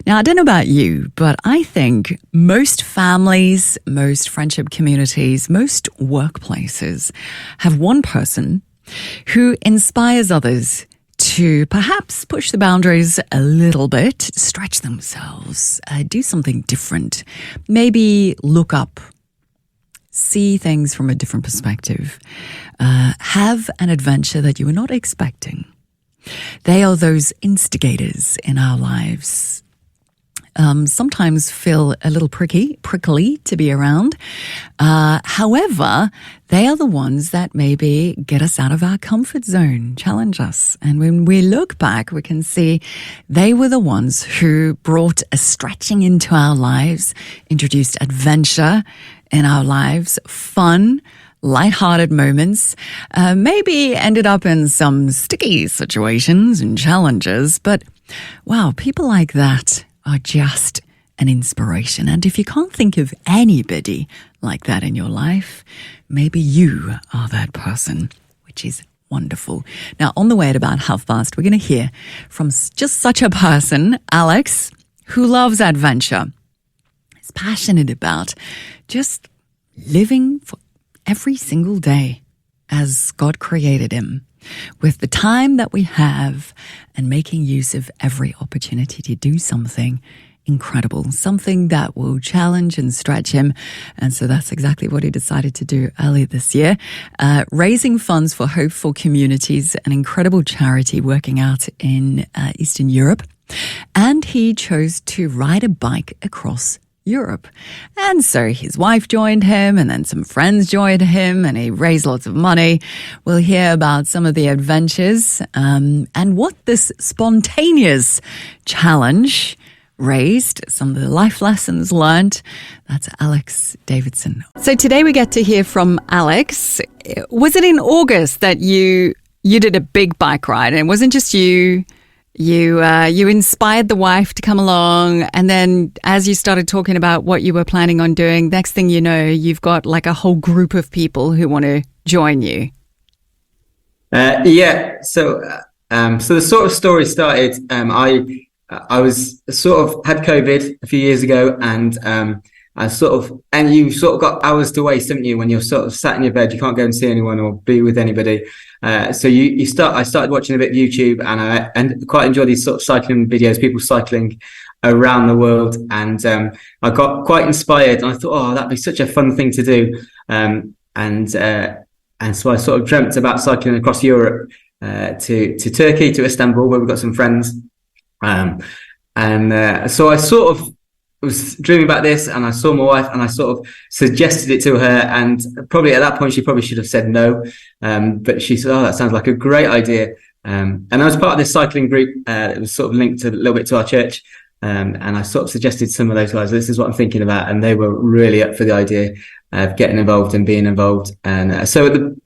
Now, I don't know about you, but I think most families, most friendship communities, most workplaces have one person who inspires others to perhaps push the boundaries a little bit, stretch themselves, do something different, maybe look up, see things from a different perspective, have an adventure that you were not expecting. They are those instigators in our lives. Sometimes feel a little prickly to be around. However, they are the ones that maybe get us out of our comfort zone, challenge us. And when we look back, we can see they were the ones who brought a stretching into our lives, introduced adventure in our lives, fun, lighthearted moments, maybe ended up in some sticky situations and challenges. But wow, people like that are just an inspiration. And if you can't think of anybody like that in your life, maybe you are that person, which is wonderful. Now, on the way at about 5:30, we're going to hear from just such a person, Alex, who loves adventure. Is passionate about just living for every single day as God created him, with the time that we have and making use of every opportunity to do something incredible, something that will challenge and stretch him. And so that's exactly what he decided to do earlier this year, raising funds for Hopeful Communities, an incredible charity working out in Eastern Europe. And he chose to ride a bike across Europe. And so his wife joined him, and then some friends joined him, and he raised lots of money. We'll hear about some of the adventures and what this spontaneous challenge raised, some of the life lessons learned. That's Alex Davidson. So today we get to hear from Alex. Was it in August that you did a big bike ride? And it wasn't just you. You inspired the wife to come along, and then as you started talking about what you were planning on doing, next thing you know, you've got like a whole group of people who want to join you. So the sort of story started. I was sort of had COVID a few years ago, and you sort of got hours to waste, haven't you? When you're sort of sat in your bed, you can't go and see anyone or be with anybody. I started watching a bit of YouTube, and quite enjoy these sort of cycling videos, people cycling around the world. And I got quite inspired, and I thought, oh, that'd be such a fun thing to do. And so I sort of dreamt about cycling across Europe to Turkey, to Istanbul, where we've got some friends. So I sort of was dreaming about this, and I saw my wife, and I sort of suggested it to her, and probably at that point she probably should have said no, but she said, oh, that sounds like a great idea. And I was part of this cycling group that was sort of linked a little bit to our church, and I sort of suggested some of those guys, this is what I'm thinking about, and they were really up for the idea of getting involved and being involved. And so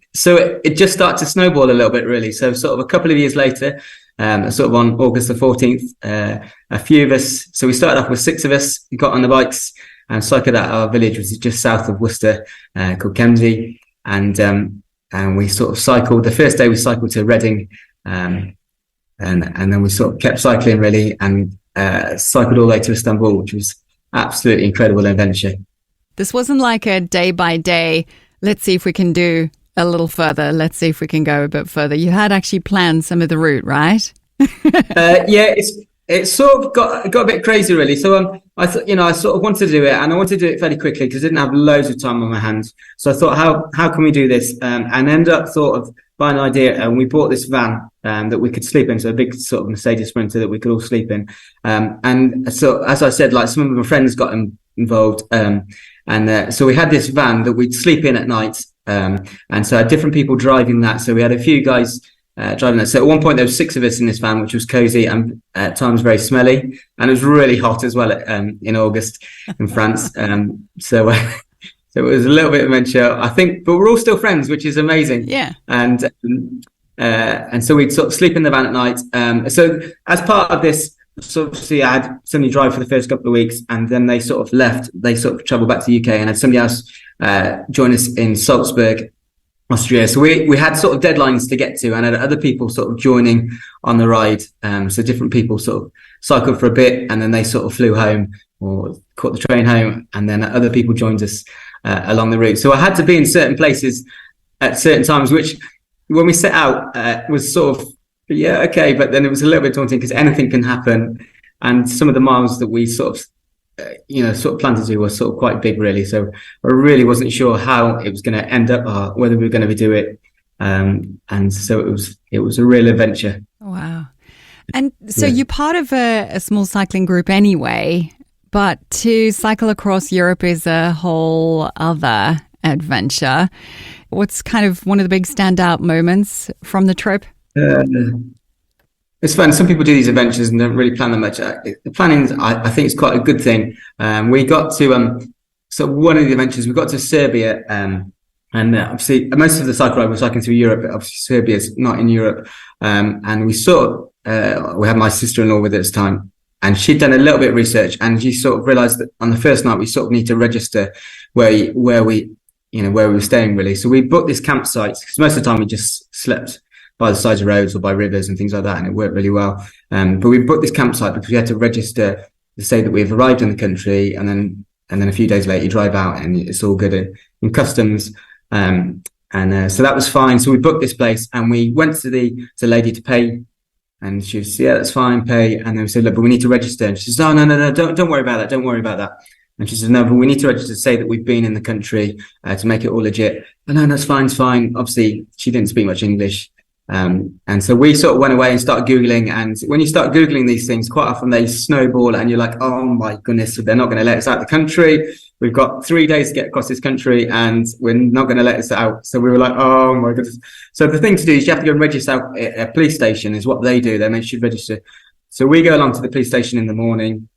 it just started to snowball a little bit, really. So sort of a couple of years later, sort of on August the 14th, a few of us, so we started off with 6 of us, we got on the bikes and cycled out our village, which is just south of Worcester, called Kemsey. And we sort of cycled, the first day we cycled to Reading, and then we sort of kept cycling, really, and cycled all the way to Istanbul, which was absolutely incredible adventure. This wasn't like a day by day, let's see if we can do a little further, let's see if we can go a bit further. You had actually planned some of the route, right? It's sort of got a bit crazy, really. So I thought, I sort of wanted to do it, and I wanted to do it fairly quickly because I didn't have loads of time on my hands. So I thought, how can we do this? And ended up sort of buying an idea, and we bought this van that we could sleep in, so a big sort of Mercedes Sprinter that we could all sleep in. And so, as I said, like some of my friends got involved, and so we had this van that we'd sleep in at night. And so I had different people driving that. So we had a few guys driving that. So at one point there was 6 of us in this van, which was cozy and at times very smelly, and it was really hot as well in August in France. So it was a little bit of adventure, I think, but we're all still friends, which is amazing. Yeah. And so we'd sort of sleep in the van at night. So as part of this, so obviously I had somebody drive for the first couple of weeks, and then they sort of left. They sort of travelled back to the UK and had somebody else join us in Salzburg, Austria. So we had sort of deadlines to get to, and had other people sort of joining on the ride. So different people sort of cycled for a bit, and then they sort of flew home or caught the train home, and then other people joined us along the route. So I had to be in certain places at certain times, which when we set out was sort of, yeah, okay, but then it was a little bit daunting because anything can happen. And some of the miles that we sort of planned to do were sort of quite big, really. So I really wasn't sure how it was going to end up, or whether we were going to do it. And so it was a real adventure. Wow. And so you're part of a small cycling group anyway, but to cycle across Europe is a whole other adventure. What's kind of one of the big standout moments from the trip? It's fun. Some people do these adventures and don't really plan them much. The planning, I think, is quite a good thing. We got to so one of the adventures, we got to Serbia, and obviously most of the cycle ride was cycling through Europe, but obviously Serbia is not in Europe. And we had my sister-in-law with us at this time, and she'd done a little bit of research, and she sort of realised that on the first night we sort of need to register where we were staying, really. So we booked this campsite because most of the time we just slept by the sides of roads or by rivers and things like that, and it worked really well. But we booked this campsite because we had to register to say that we've arrived in the country, and then a few days later you drive out and it's all good in customs. So that was fine. So we booked this place and we went to the lady to pay, and she was, yeah, that's fine, pay. And then we said, look, but we need to register. And she says, oh, no, don't worry about that. Don't worry about that. And she says, no, but we need to register to say that we've been in the country to make it all legit. But no, that's fine, it's fine. Obviously, she didn't speak much English. And so we sort of went away and started Googling. And when you start Googling these things, quite often they snowball and you're like, oh my goodness, they're not going to let us out of the country. We've got 3 days to get across this country and we're not going to let us out. So we were like, oh my goodness. So the thing to do is you have to go and register at a police station is what they do. They make you register. So we go along to the police station in the morning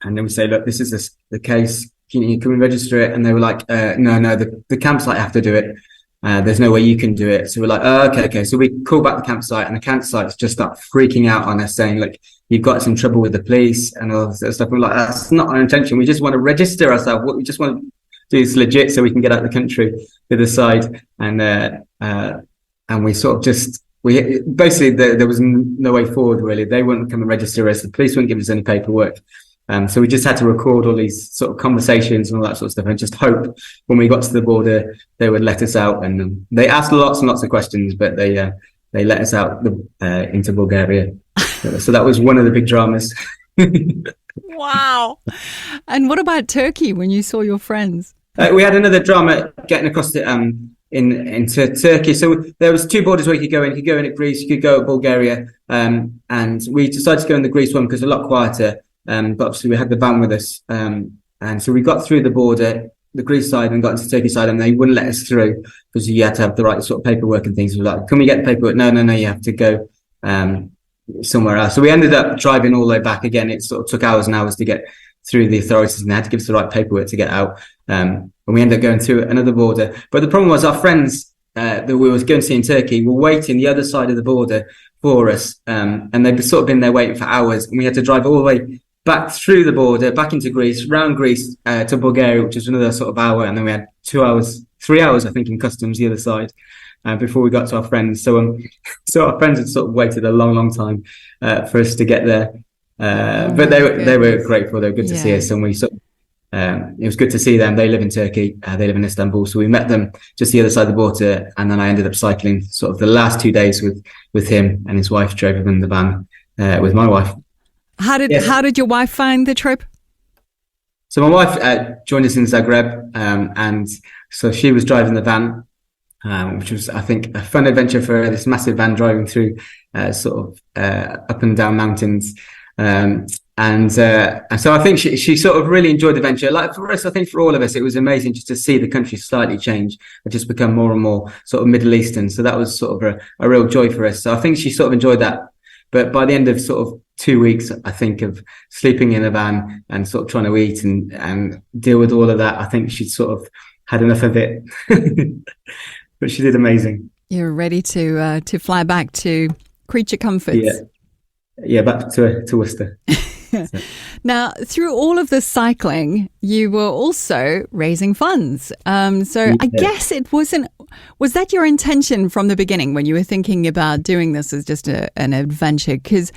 and then we say, look, this is the case. Can we register it? And they were like, no, the campsite have to do it. There's no way you can do it. So we're like, oh, okay. So we call back the campsite and the campsite's just start freaking out on us saying, like, you've got some trouble with the police and all this stuff. We're like, that's not our intention. We just want to register ourselves. What we just want to do is legit so we can get out of the country to the side. And we sort of there was no way forward, really. They wouldn't come and register us. The police wouldn't give us any paperwork. So we just had to record all these sort of conversations and all that sort of stuff and just hope when we got to the border, they would let us out. And they asked lots and lots of questions, but they let us out into Bulgaria. So that was one of the big dramas. Wow. And what about Turkey when you saw your friends? We had another drama getting across into Turkey. So there was two borders where you could go in. You could go in at Greece, you could go at Bulgaria. And we decided to go in the Greece one because it's a lot quieter. But obviously we had the van with us. And so we got through the border, the Greece side, and got into Turkey side, and they wouldn't let us through because you had to have the right sort of paperwork and things. We were like, can we get the paperwork? No, you have to go somewhere else. So we ended up driving all the way back again. It sort of took hours and hours to get through the authorities, and they had to give us the right paperwork to get out. And we ended up going through another border. But the problem was our friends that we were going to see in Turkey were waiting the other side of the border for us. And they'd sort of been there waiting for hours, and we had to drive all the way back through the border, back into Greece, round Greece to Bulgaria, which was another sort of hour. And then we had 3 hours, I think, in customs the other side before we got to our friends. So our friends had sort of waited a long, long time for us to get there. But they were grateful. They were good to see us. And we sort of, it was good to see them. They live in Turkey. They live in Istanbul. So we met them just the other side of the border. And then I ended up cycling sort of the last 2 days with him, and his wife drove him in the van with my wife. How did your wife find the trip? So my wife joined us in Zagreb, and so she was driving the van, which was, I think, a fun adventure for her, this massive van driving through sort of up and down mountains. And so I think she sort of really enjoyed the adventure. Like for us, I think for all of us, it was amazing just to see the country slightly change and just become more and more sort of Middle Eastern. So that was sort of a real joy for us. So I think she sort of enjoyed that. But by the end of sort of 2 weeks, I think, of sleeping in a van and sort of trying to eat and deal with all of that, I think she'd sort of had enough of it. But she did amazing. You're ready to fly back to creature comforts. Yeah, back to Worcester. So. Now, through all of this cycling, you were also raising funds. I guess it wasn't. Was that your intention from the beginning when you were thinking about doing this as just an adventure? Because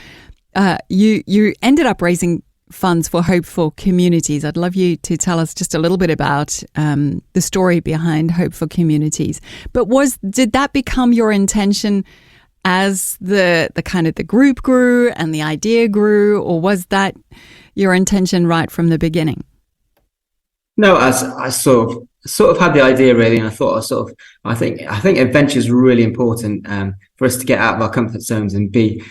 You ended up raising funds for Hopeful Communities. I'd love you to tell us just a little bit about the story behind Hopeful Communities. But did that become your intention as the kind of the group grew and the idea grew, or was that your intention right from the beginning? No, I sort of had the idea really, and I think adventure is really important for us to get out of our comfort zones and be,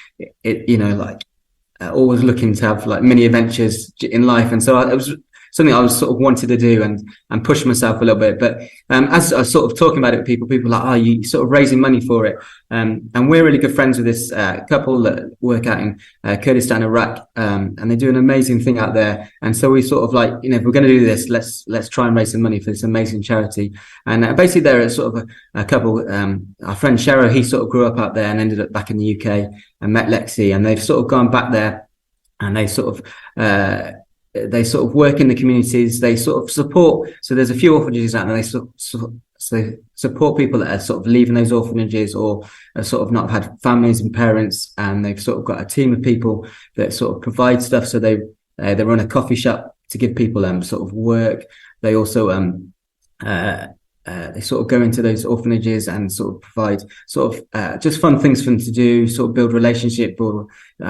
always looking to have like mini adventures in life. And so it was something I was sort of wanted to do and push myself a little bit. But as I was sort of talking about it with people are like, oh, you sort of raising money for it. And we're really good friends with this couple that work out in Kurdistan, Iraq, and they do an amazing thing out there. And so we sort of like, if we're going to do this, let's try and raise some money for this amazing charity. And basically they're sort of a couple, our friend Shiro, he sort of grew up out there and ended up back in the UK and met Lexi, and they've sort of gone back there and they sort of work in the communities. They sort of support. So there's a few orphanages out there. They support people that are sort of leaving those orphanages or are sort of not had families and parents. And they've sort of got a team of people that sort of provide stuff. So they run a coffee shop to give people sort of work. They also they sort of go into those orphanages and sort of provide sort of just fun things for them to do, sort of build relationship, or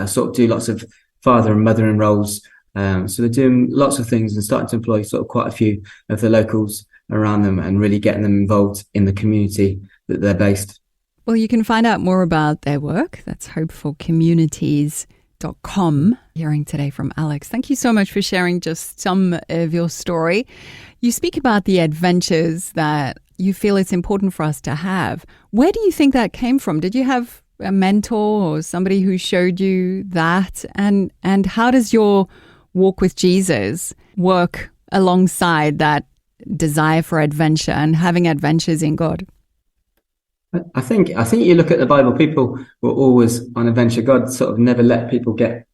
sort of do lots of father and mother-in roles. So they're doing lots of things and starting to employ sort of quite a few of the locals around them and really getting them involved in the community that they're based. Well, you can find out more about their work. That's hopefulcommunities.com. Hearing today from Alex. Thank you so much for sharing just some of your story. You speak about the adventures that you feel it's important for us to have. Where do you think that came from? Did you have a mentor or somebody who showed you that? And how does your walk with Jesus work alongside that desire for adventure and having adventures in God? I think you look at the Bible, people were always on adventure. God sort of never let people get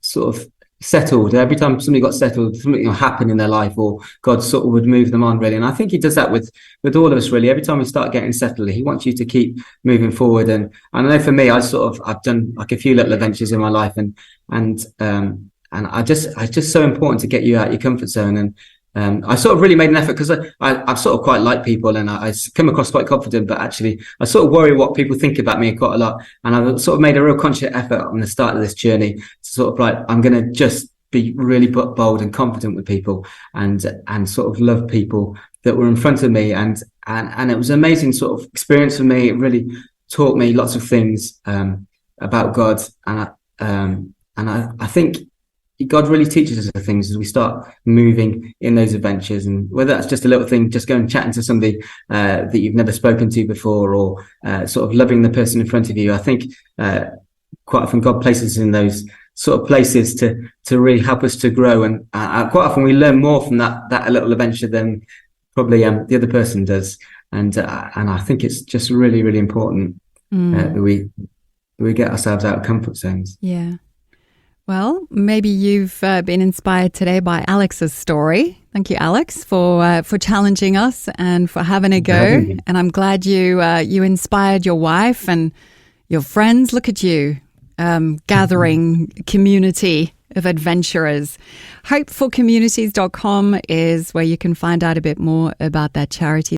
sort of settled. Every time somebody got settled, something happened in their life, or God sort of would move them on really. And I think he does that with all of us really. Every time we start getting settled, he wants you to keep moving forward. And I know for me, I've done like a few little adventures in my life, and it's just so important to get you out of your comfort zone. And I sort of really made an effort because I sort of quite like people, and I come across quite confident, but actually I sort of worry what people think about me quite a lot. And I sort of made a real conscious effort on the start of this journey to sort of like, I'm going to just be really bold and confident with people and sort of love people that were in front of me. And it was an amazing sort of experience for me. It really taught me lots of things about God. And I think God really teaches us the things as we start moving in those adventures, and whether that's just a little thing, just going and chatting to somebody that you've never spoken to before, or sort of loving the person in front of you. I think quite often God places us in those sort of places to really help us to grow, and quite often we learn more from that little adventure than probably the other person does. And I think it's just really, really important that we get ourselves out of comfort zones. Yeah. Well, maybe you've been inspired today by Alex's story. Thank you, Alex, for challenging us and for having a go. And I'm glad you inspired your wife and your friends. Look at you, gathering community of adventurers. Hopefulcommunities.com is where you can find out a bit more about that charity.